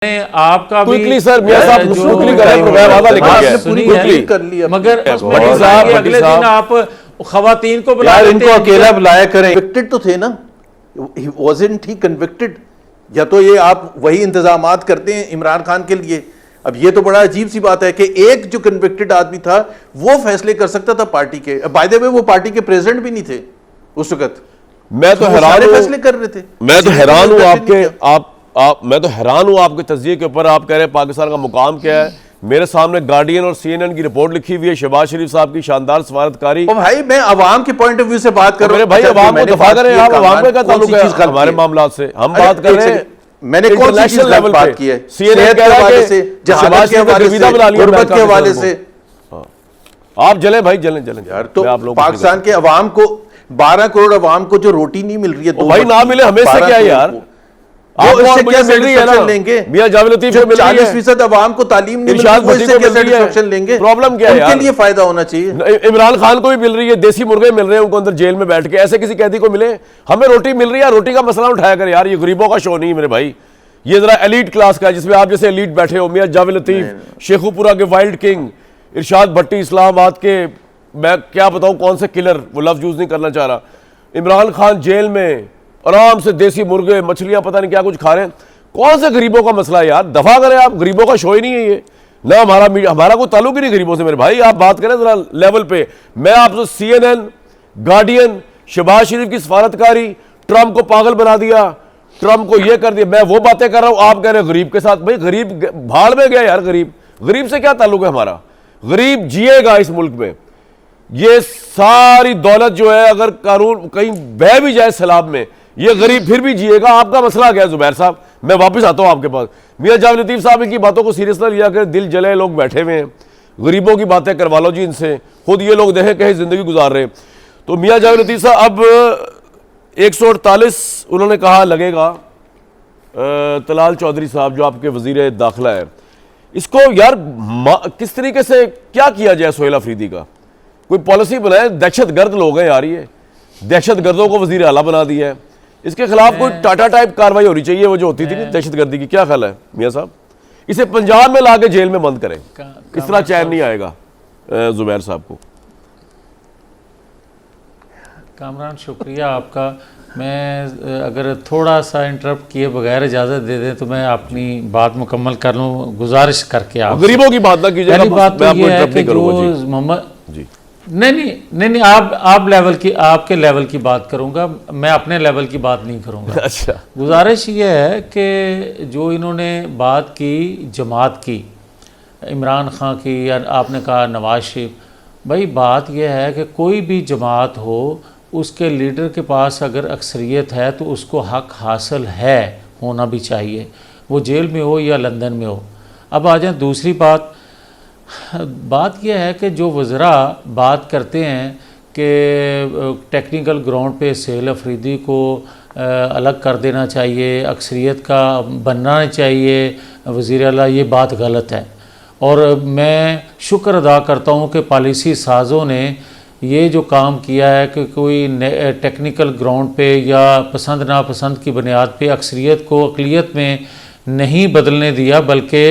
आपका भी सर मियां साहब कर लिया, मगर अगले दिन आप खवातीन को बुला इनको अकेला बुलाया करें। कन्विक्टेड तो थे ना, वाज़न्ट ही कन्विक्टेड? या तो ये आप वही इंतजामात करते हैं इमरान खान के लिए। अब ये तो बड़ा अजीब सी बात है कि एक जो कन्विक्टेड आदमी था वो फैसले कर सकता था पार्टी के। बाय द वे वो पार्टी के प्रेसिडेंट भी नहीं थे उस वक्त। मैं तो हैरान फैसले कर रहे थे। मैं तो हैरान हूं मैं तो हैरान हूं आपके तज्जिए के ऊपर। आप कह रहे हैं पाकिस्तान का मुकाम क्या है। मेरे सामने गार्डियन और CNN की रिपोर्ट लिखी हुई है, शहबाज शरीफ साहब की शानदार सफारतकारी। भाई मैं अवाम के पॉइंट ऑफ व्यू से बात कर रहा हूं। भाई अवाम को दफा करें, आप अवाम का क्या ताल्लुक है हमारे मामलात से? हम बात कर रहे हैं मैंने कौन सी चीज लेवल बात की है? CNN के हवाले से, जहाज के हवाले से, गुर्बत के हवाले से। आप जले भाई, जलें यार। तो पाकिस्तान के अवाम को 12 करोड़ अवाम को जो रोटी नहीं मिल रही है, भाई ना मिले हमें से क्या यार? इससे क्या सेटिस्फैक्शन लेंगे? मियां जावेद लतीफ को मिल रही है, 40% अवाम को तालीम नहीं मिल रही, वो इससे क्या सेटिस्फैक्शन लेंगे? प्रॉब्लम क्या है यार? उनके लिए फायदा होना चाहिए। इमरान खान को भी मिल रही है, देसी मुर्गे मिल रहे हैं उनको अंदर जेल में बैठ के। ऐसे किसी कैदी को मिले? हमें रोटी मिल रही है, रोटी का मसला उठाया कर यार। ये गरीबों का शो नहीं मेरे भाई, ये जरा एलीट क्लास का है जिसमें आप जैसे एलीट बैठे हो। मियां जावेद लतीफ, शेखुपुरा के वाइल्ड किंग, इरशाद भट्टी इस्लामाबाद के, मैं क्या बताऊं कौन से किलर, वो लफ्ज यूज नहीं करना चाह रहा। इमरान खान जेल में आराम से देसी मुर्गे मछलियां पता नहीं क्या कुछ खा रहे हैं। कौन से गरीबों का मसला है यार? दफा करें आप, गरीबों का शो ही नहीं है ये ना। हमारा कोई ताल्लुक ही नहीं गरीबों से मेरे भाई। आप बात करें जरा लेवल पे। मैं आपसे CNN, गार्डियन, शहबाज शरीफ की सफारतकारी, ट्रंप को पागल बना दिया, ट्रंप को ये कर दिया, मैं वो बातें कर रहा हूं। आप कह रहे हैं गरीब के साथ। भाई गरीब भाड़ में गया यार। गरीब से क्या ताल्लुक है हमारा? गरीब जिएगा इस मुल्क में। ये सारी दौलत जो है अगर कानून कहीं बह भी जाए सैलाब में, ये गरीब फिर भी जिएगा। आपका मसला क्या है जुबैर साहब? मैं वापस आता हूं आपके पास। मियां जावेद लतीफ साहब इनकी बातों को सीरियस ना लिया कर, दिल जले लोग बैठे हुए हैं। गरीबों की बातें करवा लो जी इनसे, खुद ये लोग देखें कहीं जिंदगी गुजार रहे। तो मियां जावेद लतीफ साहब अब 148 उन्होंने कहा लगेगा। तलाल चौधरी साहब जो आपके वजीर दाखिला है, इसको यार किस तरीके से क्या किया जाए? सोहेल अफरीदी का कोई पॉलिसी बनाए। दहशत गर्द लोग हैं यार, ये दहशत गर्दों को वजीर आला बना दिया है। इसके खिलाफ कोई टाटा टाइप कार्रवाई होनी चाहिए, वो जो होती थी दहशत गर्दी की। क्या ख्याल है मियां साहब? इसे पंजाब में लाके जेल में बंद करें, इस तरह चैन नहीं आएगा जुबैर साहब को। कामरान शुक्रिया आपका। मैं अगर थोड़ा सा इंटरप्ट किए बगैर इजाज़त दे दें तो मैं अपनी बात मुकम्मल कर लूँ, गुजारिश करके। आप गरीबों की बात ना कीजिएगा। पहली बात तो ये है कि जो मोहम्मद जी नहीं आप लेवल की, आपके लेवल की बात करूंगा, मैं अपने लेवल की बात नहीं करूंगा। अच्छा, गुजारिश ये है कि जो इन्होंने बात की जमात की, इमरान खान की, या आपने कहा नवाज शरीफ, भाई बात यह है कि कोई भी जमात हो, उसके लीडर के पास अगर अक्सरियत है तो उसको हक हासिल है, होना भी चाहिए, वो जेल में हो या लंदन में हो। अब आ जाए दूसरी बात यह है कि जो वज़रा बात करते हैं कि टेक्निकल ग्राउंड पे सोहेल अफरीदी को अलग कर देना चाहिए, अक्सरियत का बनना चाहिए वज़ीर आला, ये बात गलत है। और मैं शुक्र अदा करता हूँ कि पॉलिसी साज़ों ने ये जो काम किया है कि कोई टेक्निकल ग्राउंड पे या पसंद नापसंद की बुनियाद पे अक्सरियत को अक़लियत में नहीं बदलने दिया, बल्कि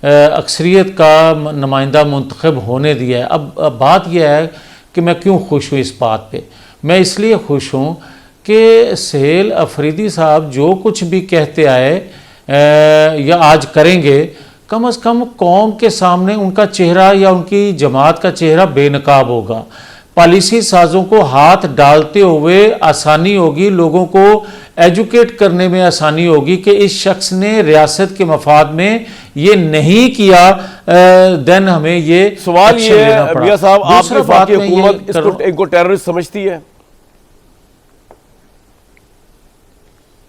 अक्सरियत का नुमाइंदा मुंतखब होने दिया है। अब बात यह है कि मैं क्यों खुश हूँ इस बात पे। मैं इसलिए खुश हूँ कि सोहेल अफरीदी साहब जो कुछ भी कहते आए या आज करेंगे, कम से कम कौम के सामने उनका चेहरा या उनकी जमात का चेहरा बेनकाब होगा। पॉलिसी साजों को हाथ डालते हुए आसानी होगी, लोगों को एजुकेट करने में आसानी होगी कि इस शख्स ने रियासत के मफाद में ये नहीं किया, देन हमें ये सवाल ये है मियां साहब, आपकी बात हुकूमत इनको टेररिस्ट समझती है?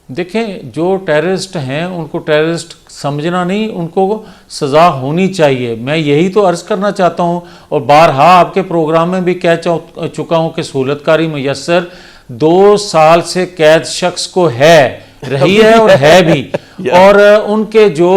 देखें, जो टेररिस्ट हैं उनको टेररिस्ट समझना नहीं, उनको सज़ा होनी चाहिए। मैं यही तो अर्ज़ करना चाहता हूँ और बारहा आपके प्रोग्राम में भी कह चुका हूँ कि सहूलतकारी मुयस्सर 2 साल से कैद शख्स को रही है और है भी। और उनके जो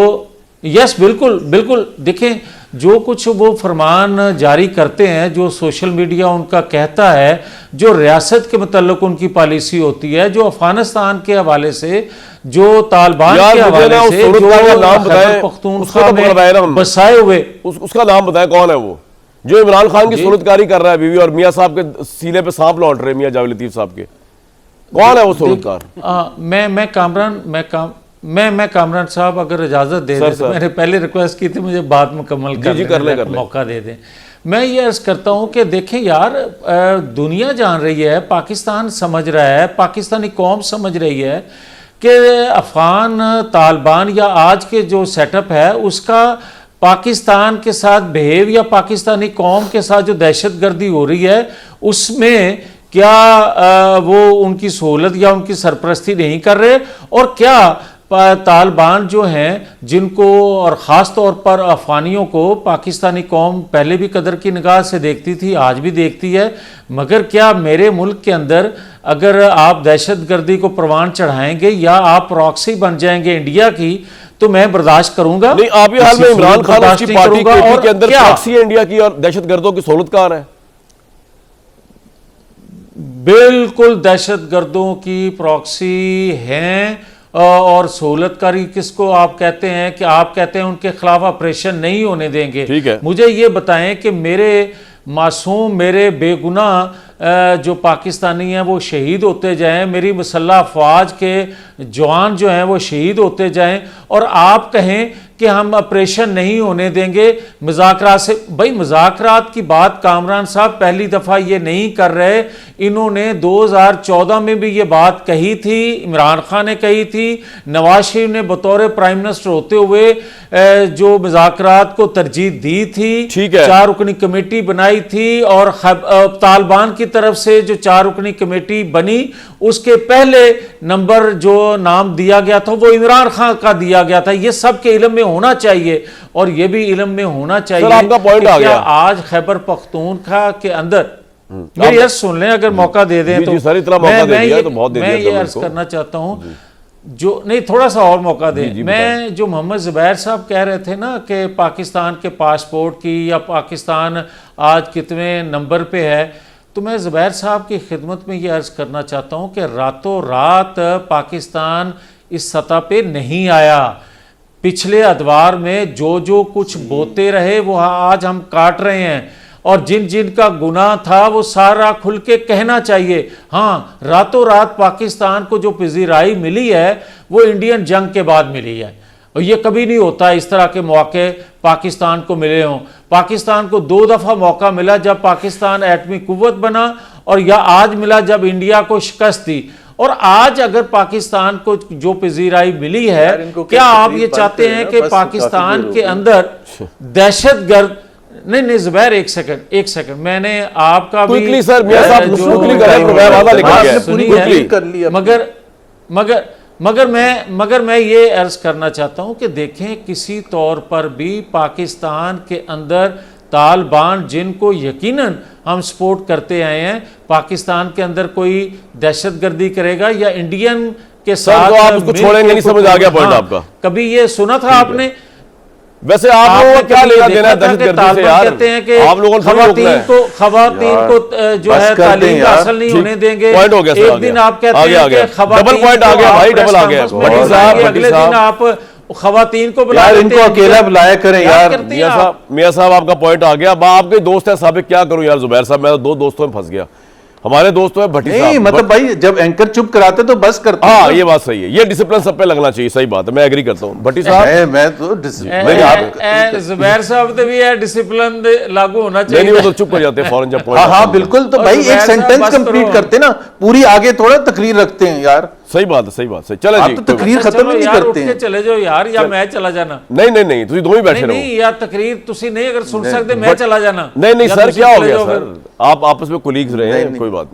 यस बिल्कुल देखें, जो कुछ वो फरमान जारी करते हैं, जो सोशल मीडिया उनका कहता है, जो रियासत के मतलब उनकी पॉलिसी होती है, जो अफ़गानिस्तान के हवाले से जो तालिबान यार के मुझे हवाले ना उस से सूरतकार का नाम बताएं, खैबर उसको पख्तूनख्वा तो पकड़वाए ना में हम। बसाए हुए उसका नाम बताएं, कौन है वो जो इमरान खान की सूरतकारी कर रहा है बीवी और मियां साहब के सीने पे सांप लौट रहे हैं, मियां जावेद लतीफ साहब के? कौन है वो सूरतकार? मैं कामरान साहब अगर इजाजत दे दें तो मैंने पहले रिक्वेस्ट की थी मुझे बात मुकम्मल करने का मौका दे दें। मैं ये अर्ज करता हूँ कि देखें यार, दुनिया जान रही है, पाकिस्तान समझ रहा है, पाकिस्तानी कौम समझ रही है कि अफगान तालिबान या आज के जो सेटअप है उसका पाकिस्तान के साथ बिहेव या पाकिस्तानी कौम के साथ जो दहशतगर्दी हो रही है उसमें क्या वो उनकी सहूलत या उनकी सरपरस्ती नहीं कर रहे, और क्या तालिबान जो हैं जिनको और ख़ास तौर पर अफ़गानियों को पाकिस्तानी कौम पहले भी कदर की निगाह से देखती थी, आज भी देखती है, मगर क्या मेरे मुल्क के अंदर अगर आप दहशतगर्दी को परवान चढ़ाएंगे या आप प्रॉक्सी बन जाएंगे इंडिया की तो मैं बर्दाश्त करूंगा नहीं? आप ये हाल में इमरान खान उसकी पार्टी के अंदर क्या प्रॉक्सी है इंडिया की और दहशतगर्दों की सहूलतकार है? बिल्कुल दहशतगर्दों की प्रॉक्सी हैं। और सहूलतकारी किसको आप कहते हैं कि आप कहते हैं उनके खिलाफ ऑपरेशन नहीं होने देंगे? ठीक है, मुझे ये बताएं कि मेरे मासूम, मेरे बेगुनाह जो पाकिस्तानी हैं वो शहीद होते जाएं, मेरी मुसल्लह अफवाज के जवान जो हैं वो शहीद होते जाएं, और आप कहें कि हम ऑपरेशन नहीं होने देंगे मुज़ाकरात से। भाई मुज़ाकरात की बात कामरान साहब पहली दफ़ा ये नहीं कर रहे, इन्होंने 2014 में भी ये बात कही थी, इमरान खान ने कही थी, नवाज शरीफ ने बतौर प्राइम मिनिस्टर होते हुए जो मुज़ाकरात को तरजीह दी थी, 4 रुकनी कमेटी बनाई थी, और तालिबान की तरफ से जो 4 रुकनी कमेटी बनी उसके पहले नंबर जो नाम दिया गया था वो इमरान खान का दिया गया था। ये सबके इल्म में होना चाहिए, और ये भी इल्म में होना चाहिए। आपका पॉइंट आ गया। आज खैबर पख्तूनख्वा के अंदर मेरी अर्ज सुन लें, अगर मौका दे दें तो सर इतना मौका दे दिया तो बहुत दे दिया। मैं ये अर्ज करना चाहता हूँ, जो नहीं थोड़ा सा और मौका दें। मैं जो मोहम्मद ज़ुबैर साहब कह रहे थे ना कि पाकिस्तान के पासपोर्ट की या पाकिस्तान आज कितने नंबर पे है, तो मैं ज़ुबैर साहब की खिदमत में ये अर्ज़ करना चाहता हूँ कि रातों रात पाकिस्तान इस सतह पे नहीं आया। पिछले अदवार में जो जो कुछ बोते रहे वो आज हम काट रहे हैं, और जिन जिन का गुनाह था वो सारा खुल के कहना चाहिए। हाँ, रातों रात पाकिस्तान को जो पजीराई मिली है वो इंडियन जंग के बाद मिली है, और ये कभी नहीं होता इस तरह के मौके पाकिस्तान को मिले हों। पाकिस्तान को 2 दफ़ा मौका मिला, जब पाकिस्तान एटमी कुव्वत बना, और या आज मिला जब इंडिया को शिकस्त दी। और आज अगर पाकिस्तान को जो पजीराई मिली है, क्या आप ये चाहते हैं कि पाकिस्तान के अंदर दहशतगर्द नहीं ज़ुबैर एक सेकंड मैंने आपका भी सर मियां साहब मगर मैं ये अर्ज करना चाहता हूं कि देखें, किसी तौर पर भी पाकिस्तान के अंदर तालिबान जिनको यकीनन हम सपोर्ट करते आए हैं, पाकिस्तान के अंदर कोई दहशतगर्दी करेगा या इंडियन के साथ तो आप उसको छोड़ेंगे नहीं? समझ आ गया पॉइंट आपका। कभी ये सुना था आपने? वैसे आप लोगों को क्या लेना देना है दहशतगर्दी से यार? कहते हैं कि आप लोगों खवातीन को जो है तालीम हासिल नहीं होने देंगे। पॉइंट हो गया, एक दिन आप कहते हैं कि डबल पॉइंट आ गया भाई, डबल आ गया। भट्टी साहब अगले दिन आप खवातीन को बुला यार, इनको अकेला बुलाया करें यार। मियां साहब आपका पॉइंट आ गया। अब आपके दोस्त है साबिक, क्या करूं यार ज़ुबैर साहब, मैं तो 2 दोस्तों में फंस गया। हमारे दोस्तों है भट्टी साहब, मतलब भाई जब एंकर चुप कराते तो बस करते। हाँ, ये बात सही है, ये डिसिप्लिन सब पे लगना चाहिए, सही बात है, मैं एग्री करता हूँ। भट्टी साहब मैं तो ज़ुबैर साहब तो भी है डिसिप्लिन लागू होना चाहिए। नहीं, वो तो चुप हो जाते हैं फौरन जब पॉइंट। हाँ बिल्कुल, तो भाई एक सेंटेंस कंप्लीट करते ना, पूरी आगे थोड़ा तकरीर रखते हैं यार। सही बात है, सही बात है। चले जी, तो तकरीर खत्म ही नहीं करते हैं। चले जाओ यार, या मैं चला जाना? नहीं, तुम दो ही बैठे रहो। नहीं यार, तकरीर तुसी नहीं अगर सुन सकते, मैं चला जाना। नहीं सर, क्या हो गया सर, आप आपस में कोलीग्स रहे हैं, कोई बात नहीं।